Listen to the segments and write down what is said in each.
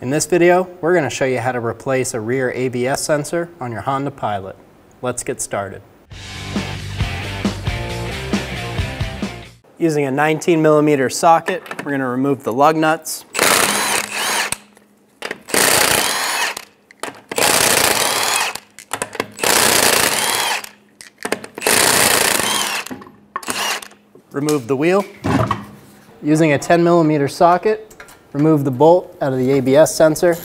In this video, we're going to show you how to replace a rear ABS sensor on your Honda Pilot. Let's get started. Using a 19mm socket, we're going to remove the lug nuts. Remove the wheel. Using a 10mm socket, remove the bolt out of the ABS sensor.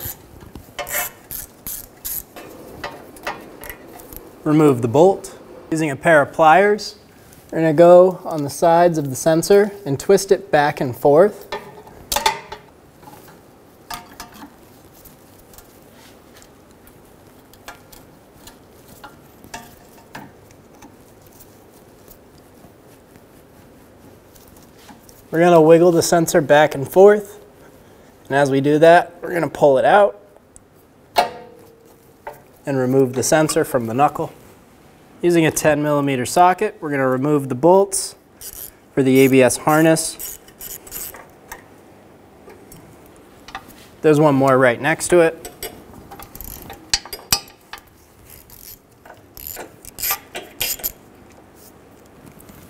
Remove the bolt. Using a pair of pliers, we're going to go on the sides of the sensor and twist it back and forth. We're going to wiggle the sensor back and forth, and as we do that, we're going to pull it out and remove the sensor from the knuckle. Using a 10mm socket, we're going to remove the bolts for the ABS harness. There's one more right next to it.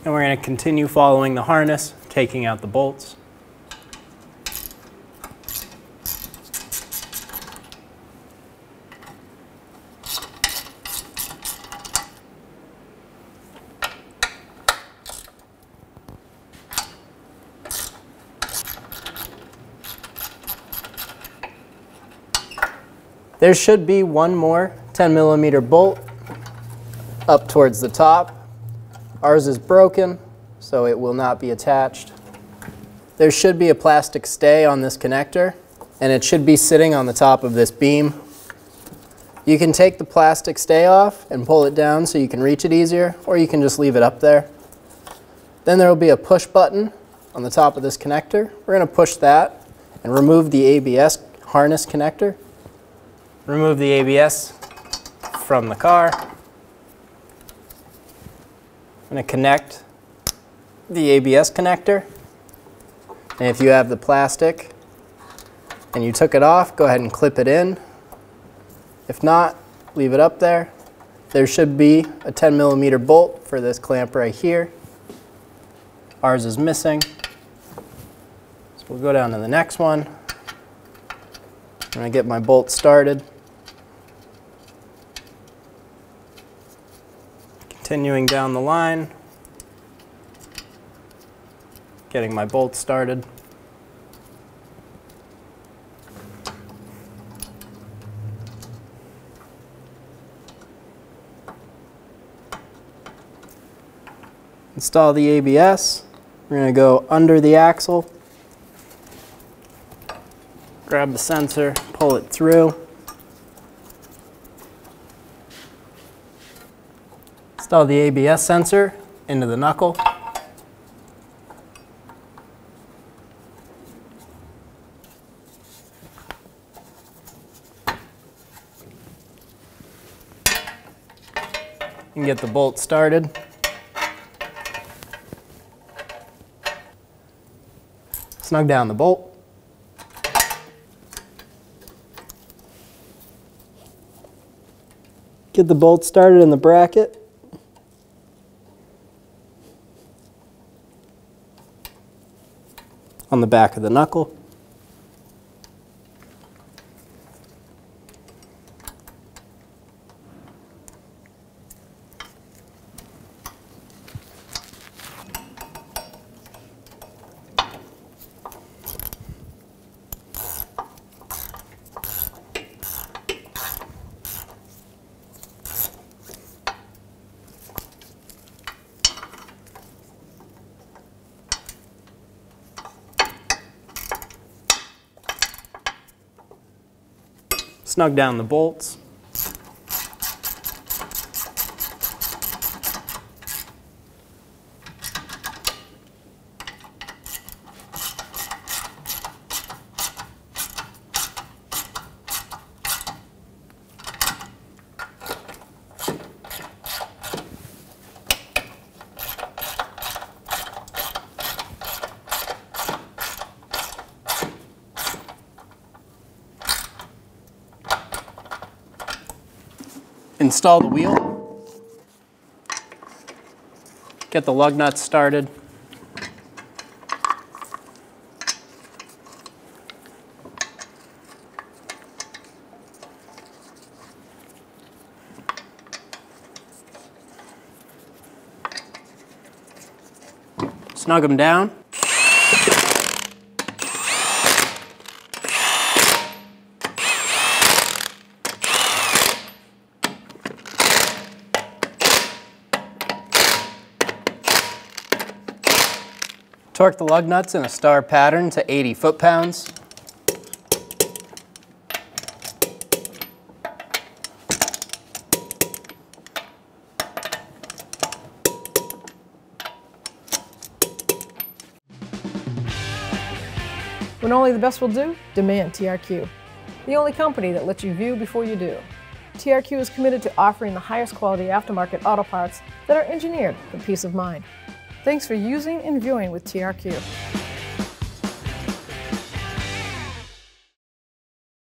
And we're going to continue following the harness, taking out the bolts. There should be one more 10mm bolt up towards the top. Ours is broken, so it will not be attached. There should be a plastic stay on this connector, and it should be sitting on the top of this beam. You can take the plastic stay off and pull it down so you can reach it easier, or you can just leave it up there. Then there will be a push button on the top of this connector. We're going to push that and remove the ABS harness connector. Remove the ABS from the car. I'm going to connect the ABS connector. And if you have the plastic and you took it off, go ahead and clip it in. If not, leave it up there. There should be a 10mm bolt for this clamp right here. Ours is missing. So we'll go down to the next one. I'm going to get my bolt started. Continuing down the line, getting my bolt started. Install the ABS. We're going to go under the axle, grab the sensor, pull it through. Install the ABS sensor into the knuckle. You can get the bolt started. Snug down the bolt. Get the bolt started in the bracket. On the back of the knuckle. Snug down the bolts. install the wheel, get the lug nuts started. Snug them down. Torque the lug nuts in a star pattern to 80 foot-pounds. When only the best will do, demand TRQ. The only company that lets you view before you do. TRQ is committed to offering the highest quality aftermarket auto parts that are engineered for peace of mind. Thanks for using and viewing with TRQ.